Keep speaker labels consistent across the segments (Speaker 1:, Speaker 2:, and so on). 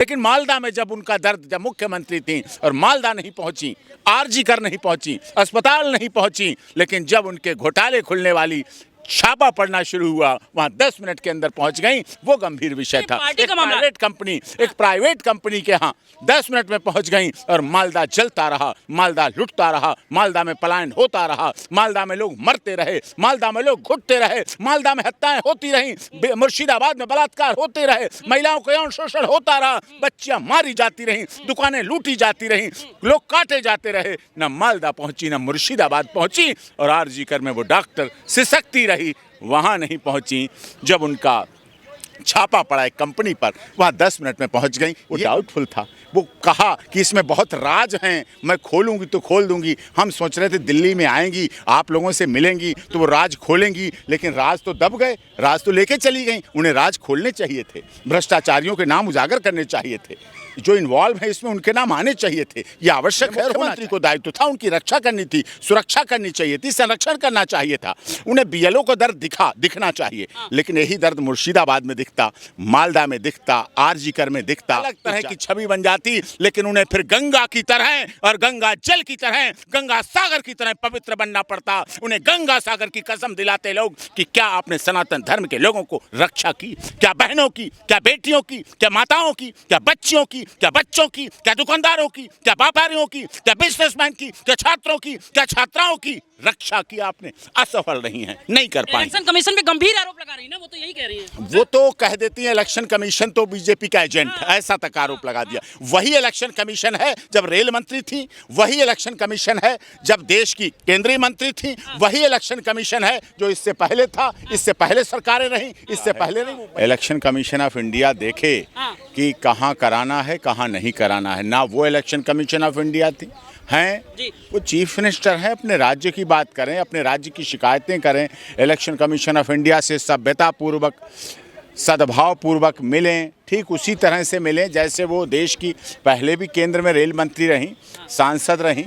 Speaker 1: लेकिन मालदा में जब उनका दर्द, जब मुख्यमंत्री थी और मालदा नहीं पहुंची, आरजी कर नहीं पहुंची, अस्पताल नहीं पहुंची, लेकिन जब उनके घोटाले खुलने वाली छापा पड़ना शुरू हुआ, वहां 10 मिनट के अंदर पहुंच गई। वो गंभीर विषय था। एक प्राइवेट कंपनी के यहाँ 10 मिनट में पहुंच गई और मालदा जलता रहा, मालदा लुटता रहा, मालदा में पलायन होता रहा, मालदा में लोग मरते रहे, मालदा में लोग घुटते रहे, मालदा में हत्याएं होती रहीं, मुर्शिदाबाद में बलात्कार होते रहे, महिलाओं को यौन शोषण होता रहा, बच्चियां मारी जाती रहीं, दुकानें लूटी जाती रहीं, लोग काटे जाते रहे। न मालदा पहुंची, न मुर्शिदाबाद पहुंची, और आरजी कर में वो डॉक्टर सिसकती रही, वहां नहीं पहुंची। जब उनका छापा पड़ा एक कंपनी पर, वहां 10 मिनट में पहुंच गई। वो डाउटफुल था। वो कहा कि इसमें बहुत राज हैं, मैं खोलूंगी तो खोल दूंगी। हम सोच रहे थे दिल्ली में आएंगी, आप लोगों से मिलेंगी तो वो राज खोलेंगी, लेकिन राज तो दब गए, राज तो लेके चली गई। उन्हें राज खोलने चाहिए थे, भ्रष्टाचारियों के नाम उजागर करने चाहिए थे, जो इन्वॉल्व है इसमें उनके नाम आने चाहिए थे। ये आवश्यक है। मुख्यमंत्री को दायित्व था, उनकी रक्षा करनी थी, सुरक्षा करनी चाहिए थी, संरक्षण करना चाहिए था। उन्हें बीएलओ को दर्द दिखना चाहिए, लेकिन यही दर्द मुर्शिदाबाद में दिखता, मालदा में दिखता, आरजी कर में दिखता। अलग तरह की छवि बन जाती, लेकिन उन्हें फिर गंगा की तरह और गंगा जल की तरह, गंगा सागर की तरह पवित्र बनना पड़ता। उन्हें गंगा सागर की कसम दिलाते लोग कि क्या आपने सनातन धर्म के लोगों को रक्षा की, क्या बहनों की, क्या बेटियों की, क्या माताओं की, क्या बच्चियों की, क्या बच्चों की, क्या दुकानदारों की, क्या व्यापारियों की, क्या बिजनेसमैन की, क्या छात्रों की, क्या छात्राओं की रक्षा की आपने? असफल नहीं है, नहीं कर पाए।
Speaker 2: इलेक्शन कमीशन पे गंभीर आरोप लगा रही है ना, वो तो यही कह रही है।
Speaker 1: वो तो कह देती है इलेक्शन कमीशन तो बीजेपी का एजेंट है, ऐसा तक आरोप लगा दिया। वही इलेक्शन कमीशन है जब रेल मंत्री थी, वही इलेक्शन कमीशन है जब देश की केंद्रीय मंत्री थी, वही इलेक्शन कमीशन है जो इससे पहले था, इससे पहले सरकारें रहीं, इससे पहले नहीं। इलेक्शन कमीशन ऑफ इंडिया देखे कि कहाँ कराना है, कहाँ नहीं कराना है। ना वो इलेक्शन कमीशन ऑफ इंडिया थी हैं, वो चीफ मिनिस्टर हैं, अपने राज्य की बात करें, अपने राज्य की शिकायतें करें। इलेक्शन कमीशन ऑफ इंडिया से सभ्यतापूर्वक, सद्भावपूर्वक मिलें, ठीक उसी तरह से मिलें जैसे वो देश की पहले भी केंद्र में रेल मंत्री रहीं, सांसद रहीं,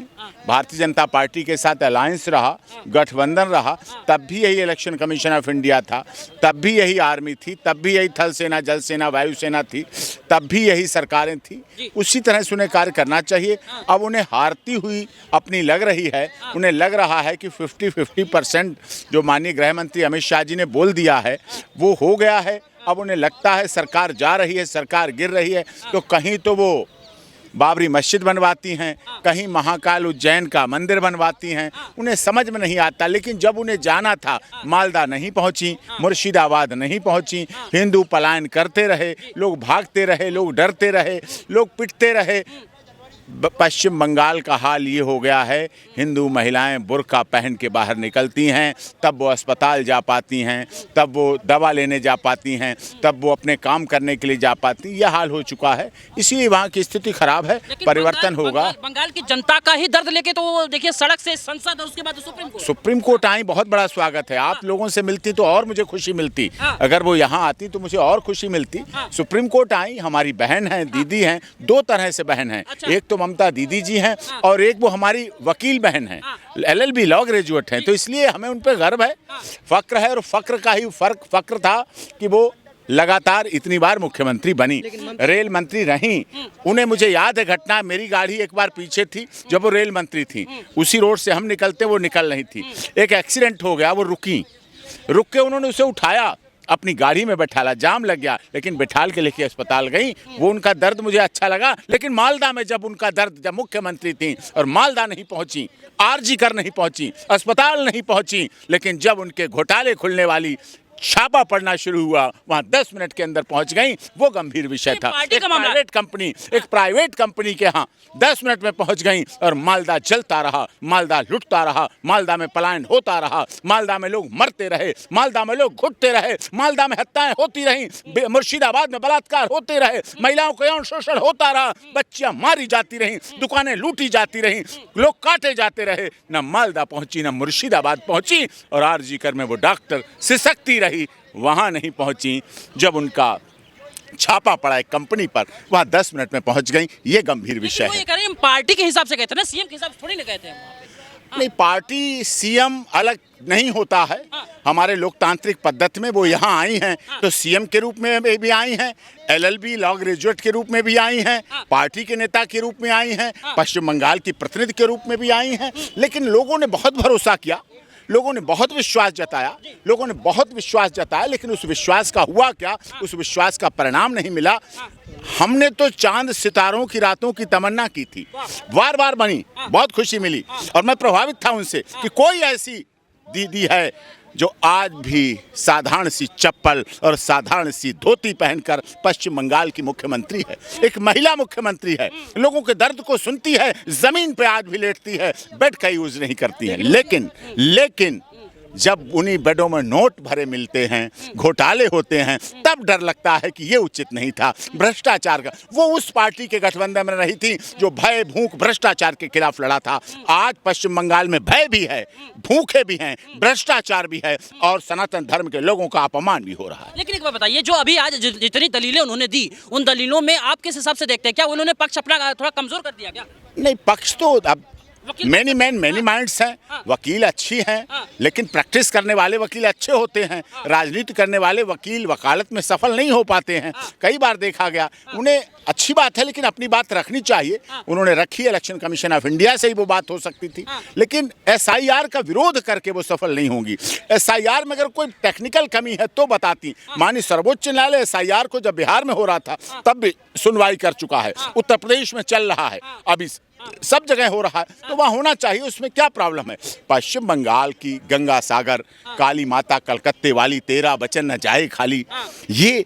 Speaker 1: भारतीय जनता पार्टी के साथ अलायंस रहा, गठबंधन रहा, तब भी यही इलेक्शन कमीशन ऑफ इंडिया था, तब भी यही आर्मी थी, तब भी यही थल सेना, जल सेना, वायुसेना थी, तब भी यही सरकारें थी। उसी तरह से उन्हें कार्य करना चाहिए। अब उन्हें हारती हुई अपनी लग रही है, उन्हें लग रहा है कि 50-50% जो माननीय गृह मंत्री अमित शाह जी ने बोल दिया है वो हो गया है। अब उन्हें लगता है सरकार जा रही है, सरकार गिर रही है, तो कहीं तो वो बाबरी मस्जिद बनवाती हैं, कहीं महाकाल उज्जैन का मंदिर बनवाती हैं। उन्हें समझ में नहीं आता। लेकिन जब उन्हें जाना था, मालदा नहीं पहुंची, मुर्शिदाबाद नहीं पहुंची, हिंदू पलायन करते रहे, लोग भागते रहे, लोग डरते रहे, लोग पिटते रहे। पश्चिम बंगाल का हाल ये हो गया है, हिंदू महिलाएं बुर्का पहन के बाहर निकलती हैं, तब वो अस्पताल जा पाती हैं, तब वो दवा लेने जा पाती हैं, तब वो अपने काम करने के लिए जा पाती। यह हाल हो चुका है, इसीलिए वहाँ की स्थिति खराब है। परिवर्तन होगा।
Speaker 2: बंगाल की जनता का ही दर्द लेके तो देखिए सड़क से संसद और उसके बाद
Speaker 1: सुप्रीम कोर्ट आई, बहुत बड़ा स्वागत है। आप लोगों से मिलती तो और मुझे खुशी मिलती, अगर वो यहाँ आती तो मुझे और खुशी मिलती। सुप्रीम कोर्ट आई, हमारी बहन है, दीदी हैं, दो तरह से बहन है। एक तो ममता दीदी जी हैं और एक वो हमारी वकील बहन है, LLB लॉ ग्रेजुएट हैं, तो इसलिए हमें उन पर गर्व है, फक्र है। और फक्र का ही फक्र था कि वो लगातार इतनी बार मुख्यमंत्री बनी, रेल मंत्री रहीं। उन्हें, मुझे याद है घटना, मेरी गाड़ी एक बार पीछे थी जब वो रेल मंत्री थी, उसी रोड से हम निकलते, वो निकल रही थी, एक एक्सीडेंट हो गया, वो रुक के उन्होंने उसे उठाया, अपनी गाड़ी में बैठाला, जाम लग गया, लेकिन बैठाल के लेके अस्पताल गई। वो उनका दर्द मुझे अच्छा लगा। लेकिन मालदा में जब उनका दर्द, जब मुख्यमंत्री थी और मालदा नहीं पहुंची, आरजी कर नहीं पहुंची, अस्पताल नहीं पहुंची, लेकिन जब उनके घोटाले खुलने वाली छापा पड़ना शुरू हुआ, वहां 10 मिनट के अंदर पहुंच गई। वो गंभीर विषय था। एक प्राइवेट कंपनी के यहाँ 10 मिनट में पहुंच गई और मालदा जलता रहा, मालदा लुटता रहा, मालदा में पलायन होता रहा, मालदा में लोग मरते रहे, मालदा में लोग घुटते रहे, मालदा में हत्याएं होती रहीं, मुर्शिदाबाद में बलात्कार होते रहे, महिलाओं को यौन शोषण होता रहा, बच्चियां मारी जाती रहीं, दुकानें लूटी जाती रहीं, लोग काटे जाते रहे। न मालदा पहुंची, न मुर्शिदाबाद पहुंची, और आरजी कर में वो डॉक्टर सिसकती रही, वहां नहीं पहुंची। जब उनका छापा पड़ा एक कंपनी पर, वहां 10 मिनट में पहुंच गई। ये गंभीर विषय है।
Speaker 2: पार्टी के हिसाब से कहते हैं ना, सीएम के हिसाब से थोड़ी ना कहते हैं।
Speaker 1: नहीं, पार्टी सीएम अलग नहीं होता है। हमारे लोकतांत्रिक पद्धति में वो यहाँ आई हैं तो सीएम के रूप में भी आई हैं, एलएलबी लॉ ग्रेजुएट के रूप में भी आई हैं, पार्टी के नेता के रूप में आई हैं, पश्चिम बंगाल की प्रतिनिधि के रूप में भी आई हैं। लेकिन लोगों ने बहुत भरोसा किया, लोगों ने बहुत विश्वास जताया, लेकिन उस विश्वास का हुआ क्या? उस विश्वास का परिणाम नहीं मिला। हमने तो चांद सितारों की रातों की तमन्ना की थी, बार बार बनी, बहुत खुशी मिली और मैं प्रभावित था उनसे कि कोई ऐसी दीदी है जो आज भी साधारण सी चप्पल और साधारण सी धोती पहनकर पश्चिम बंगाल की मुख्यमंत्री है, एक महिला मुख्यमंत्री है, लोगों के दर्द को सुनती है, जमीन पे आज भी लेटती है, बेड का यूज नहीं करती है। लेकिन जब उन्हीं बेडों में नोट भरे मिलते हैं, घोटाले होते हैं, तब डर लगता है कि ये उचित नहीं था। भ्रष्टाचार का वो उस पार्टी के गठबंधन में रही थी जो भय भूख भ्रष्टाचार के खिलाफ लड़ा था। आज पश्चिम बंगाल में भय भी है, भूखे भी हैं, भ्रष्टाचार भी है और सनातन धर्म के लोगों का अपमान भी हो रहा है।
Speaker 2: लेकिन एक बात बताइए, जो अभी आज जितनी दलीलें उन्होंने दी, उन दलीलों में आप किस हिसाब से देखते हैं? क्या उन्होंने पक्ष अपना थोड़ा कमजोर कर दिया क्या?
Speaker 1: नहीं, पक्ष तो अब मैनी मैन मैनी माइंड्स हैं। वकील अच्छी हैं, लेकिन प्रैक्टिस करने वाले वकील अच्छे होते हैं। राजनीति करने वाले वकील वकालत में सफल नहीं हो पाते हैं, कई बार देखा गया। उन्हें अच्छी बात है, लेकिन अपनी बात रखनी चाहिए। उन्होंने रखी, इलेक्शन कमीशन ऑफ इंडिया से ही वो बात हो सकती थी, लेकिन एसआईआर का विरोध करके वो सफल नहीं होंगी। एसआईआर में अगर कोई टेक्निकल कमी है तो बताती। माननीय सर्वोच्च न्यायालय एसआईआर को जब बिहार में हो रहा था तब भी सुनवाई कर चुका है, उत्तर प्रदेश में चल रहा है, अभी सब जगह हो रहा है, तो वहाँ होना चाहिए, उसमें क्या प्रॉब्लम है? पश्चिम बंगाल की गंगा सागर, काली माता कलकत्ते वाली, तेरा वचन न जाए खाली, ये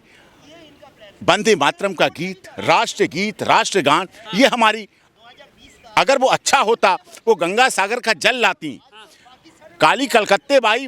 Speaker 1: वंदे मातरम का गीत, राष्ट्रगान, ये हमारी, अगर वो अच्छा होता, वो गंगा सागर का जल लाती, काली कलकत्ते बाई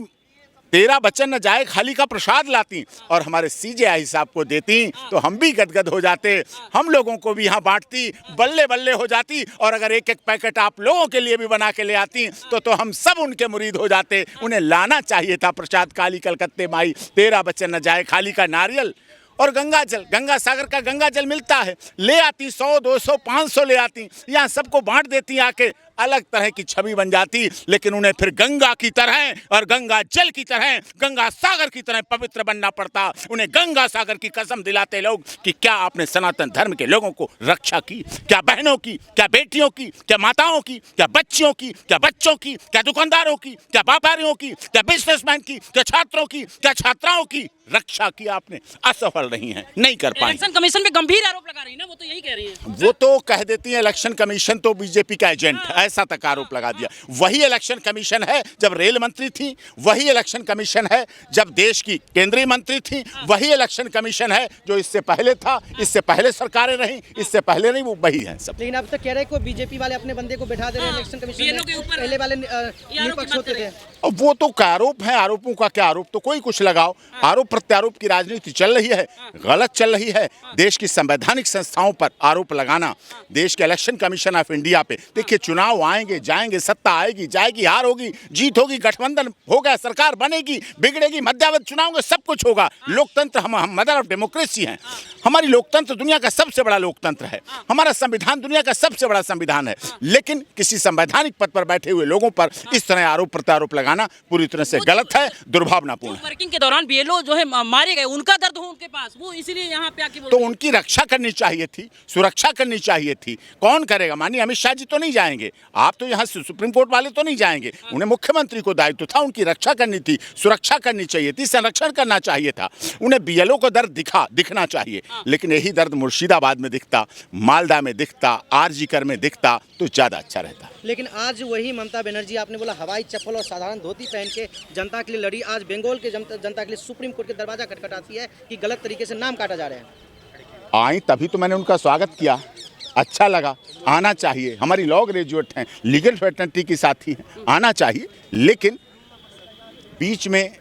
Speaker 1: तेरा वचन न जाए खाली का प्रसाद लाती और हमारे सीजेआई साहब को देती, तो हम भी गदगद हो जाते, हम लोगों को भी यहाँ बांटती, बल्ले बल्ले हो जाती। और अगर एक एक पैकेट आप लोगों के लिए भी बना के ले आती तो हम सब उनके मुरीद हो जाते। उन्हें लाना चाहिए था प्रसाद, काली कलकत्ते माई तेरा वचन न जाए खाली का नारियल और गंगा जल, गंगा सागर का गंगा जल मिलता है, ले आती 100, 200, 500 ले आती, यहाँ सबको बांट देती, आके अलग तरह की छवि बन जाती। लेकिन उन्हें फिर गंगा की तरह और गंगा जल की तरह, गंगा सागर की तरह पवित्र बनना पड़ता। उन्हें गंगा सागर की कसम दिलाते लोग कि क्या आपने सनातन धर्म के लोगों को रक्षा की, क्या बहनों की, क्या बेटियों की, क्या माताओं की, क्या बच्चियों की, क्या बच्चों की, क्या दुकानदारों की, क्या व्यापारियों की, क्या बिजनेसमैन की, क्या छात्रों की, क्या छात्राओं की रक्षा की? आपने असफल नहीं है, नहीं कर पाए।
Speaker 2: इलेक्शन कमीशन पे गंभीर आरोप लगा रही है ना, वो तो यही कह रही है।
Speaker 1: वो तो कह देती है इलेक्शन कमीशन तो बीजेपी का एजेंट है, ऐसा तक आरोप लगा दिया। वही इलेक्शन कमीशन है जब रेल मंत्री थी, वही इलेक्शन कमीशन है जब देश की केंद्रीय मंत्री थी, वही इलेक्शन कमीशन है जो इससे पहले था, इससे पहले सरकारें रही, इससे पहले नहीं, वो वही है सब।
Speaker 3: लेकिन अब तक कह रहे हैं कि बीजेपी वाले अपने बंदे को बैठा दे रहे हैं इलेक्शन कमीशन में, पहले वाले निष्पक्ष होते थे।
Speaker 1: अब वो तो क्या आरोप है, आरोपों का क्या आरोप, तो कोई कुछ लगाओ। आरोप प्रत्यारोप की राजनीति चल रही है, गलत चल रही है। देश की संवैधानिक संस्थाओं पर आरोप लगाना, देश के इलेक्शन कमीशन ऑफ इंडिया पे, देखिए चुनाव आएंगे जाएंगे, सत्ता आएगी जाएगी, हार होगी जीत होगी, गठबंधन होगा, सरकार बनेगी बिगड़ेगी, मध्यावधि चुनाव होंगे, सब कुछ होगा। लोकतंत्र, हम मदर ऑफ डेमोक्रेसी हैं। हमारी लोकतंत्र दुनिया का सबसे बड़ा लोकतंत्र है, हमारा संविधान दुनिया का सबसे बड़ा संविधान है। लेकिन किसी संवैधानिक पद पर बैठे हुए लोगों पर इस तरह आरोप प्रत्यारोप लगाना पूरी तरह से गलत है, दुर्भावनापूर्ण है।
Speaker 2: वर्किंग के दौरान बीएलओ जो है मारे गए, उनका दर्द हो उनके पास, वो इसीलिए यहाँ पे आके
Speaker 1: तो उनकी रक्षा करनी चाहिए थी, सुरक्षा करनी चाहिए थी। कौन करेगा? माननीय अमित शाह जी तो नहीं जाएंगे, आप तो यहाँ सुप्रीम कोर्ट वाले तो नहीं जाएंगे। उन्हें मुख्यमंत्री को दायित्व था, उनकी रक्षा करनी थी, सुरक्षा करनी चाहिए थी, संरक्षण करना चाहिए था। उन्हें बीएलओ को दर्द दिखना चाहिए, लेकिन यही दर्द मुर्शिदाबाद में दिखता, मालदा में दिखता, आरजीकर में दिखता तो ज़्यादा अच्छा रहता।
Speaker 3: लेकिन आज वही ममता बनर्जी, आपने बोला हवाई चप्पल और साधारण धोती पहन के जनता के लिए लड़ी, आज बंगाल के जनता के लिए सुप्रीम कोर्ट के दरवाजा खटखटाती है कि गलत तरीके से नाम काटा जा रहे हैं।
Speaker 1: आई तभी तो मैंने उनका स्वागत किया, अच्छा लगा, आना चाहिए। हमारी लॉ ग्रेजुएट हैं, लीगल फ्रेटर्निटी की साथी हैं, आना चाहिए। लेकिन बीच में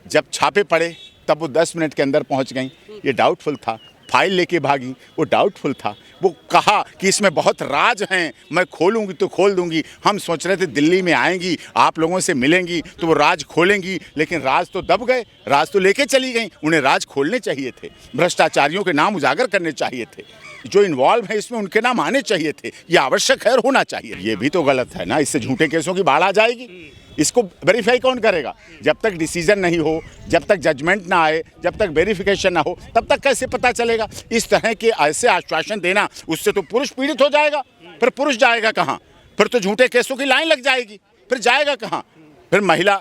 Speaker 1: जब छापे पड़े तब वो 10 मिनट के अंदर पहुंच गई, ये डाउटफुल था। फाइल लेके भागी, वो डाउटफुल था। वो कहा कि इसमें बहुत राज हैं, मैं खोलूंगी तो खोल दूंगी। हम सोच रहे थे दिल्ली में आएंगी, आप लोगों से मिलेंगी तो वो राज खोलेंगी, लेकिन राज तो दब गए, राज तो लेके चली गई। उन्हें राज खोलने चाहिए थे, भ्रष्टाचारियों के नाम उजागर करने चाहिए थे, जो इन्वॉल्व है इसमें उनके नाम आने चाहिए थे। ये आवश्यक है और होना चाहिए। ये भी तो गलत है ना, इससे झूठे केसों की बाढ़ आ जाएगी। इसको वेरीफाई कौन करेगा? जब तक डिसीजन नहीं हो, जब तक जजमेंट ना आए, जब तक वेरिफिकेशन ना हो, तब तक कैसे पता चलेगा? इस तरह के ऐसे आश्वासन देना, उससे तो पुरुष पीड़ित हो जाएगा। फिर पुरुष जाएगा कहाँ? फिर तो झूठे केसों की लाइन लग जाएगी, फिर जाएगा कहाँ? फिर महिला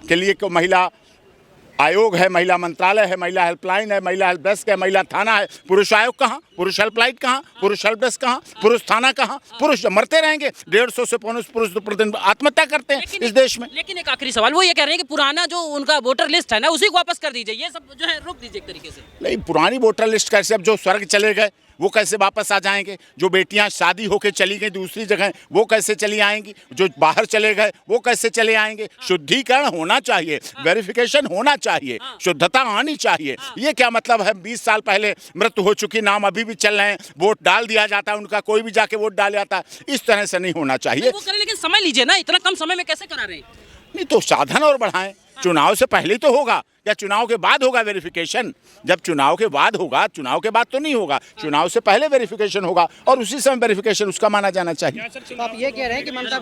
Speaker 1: के लिए को महिला आयोग है, महिला मंत्रालय है, महिला हेल्पलाइन है, महिला हेल्प डेस्क है, महिला थाना है। पुरुष आयोग कहाँ? पुरुष हेल्पलाइन कहाँ? पुरुष हेल्प डेस्क कहाँ? पुरुष थाना कहाँ? पुरुष मरते रहेंगे। 150 से पुरुष प्रतिदिन आत्महत्या करते हैं इस देश में।
Speaker 2: लेकिन एक आखिरी सवाल, वो ये कह रहे हैं कि पुराना जो उनका वोटर लिस्ट है ना, उसी को वापस कर दीजिए, ये सब जो है रोक दीजिए एक तरीके से।
Speaker 1: नहीं, पुरानी वोटर लिस्ट कैसे? अब जो स्वर्ग चले गए वो कैसे वापस आ जाएंगे? जो बेटियां शादी होके चली गई दूसरी जगह, वो कैसे चली आएंगी? जो बाहर चले गए वो कैसे चले आएंगे? शुद्धिकरण होना चाहिए, वेरिफिकेशन होना चाहिए, शुद्धता आनी चाहिए। ये क्या मतलब है 20 साल पहले मृत्यु हो चुकी, नाम अभी भी चल रहे हैं, वोट डाल दिया जाता है उनका, कोई भी जाके वोट डाल जाता है? इस तरह से नहीं होना चाहिए।
Speaker 2: वो करें, लेकिन समय लीजिए ना, इतना कम समय में कैसे करा रहे हैं?
Speaker 1: नहीं तो साधन और बढ़ाएं। चुनाव से पहले तो होगा या चुनाव के बाद होगा वेरिफिकेशन? जब चुनाव के बाद होगा, चुनाव के बाद तो नहीं होगा, चुनाव से पहले वेरिफिकेशन होगा और उसी समय वेरिफिकेशन उसका माना जाना चाहिए।
Speaker 3: तो आप ये कह रहे हैं कि ममता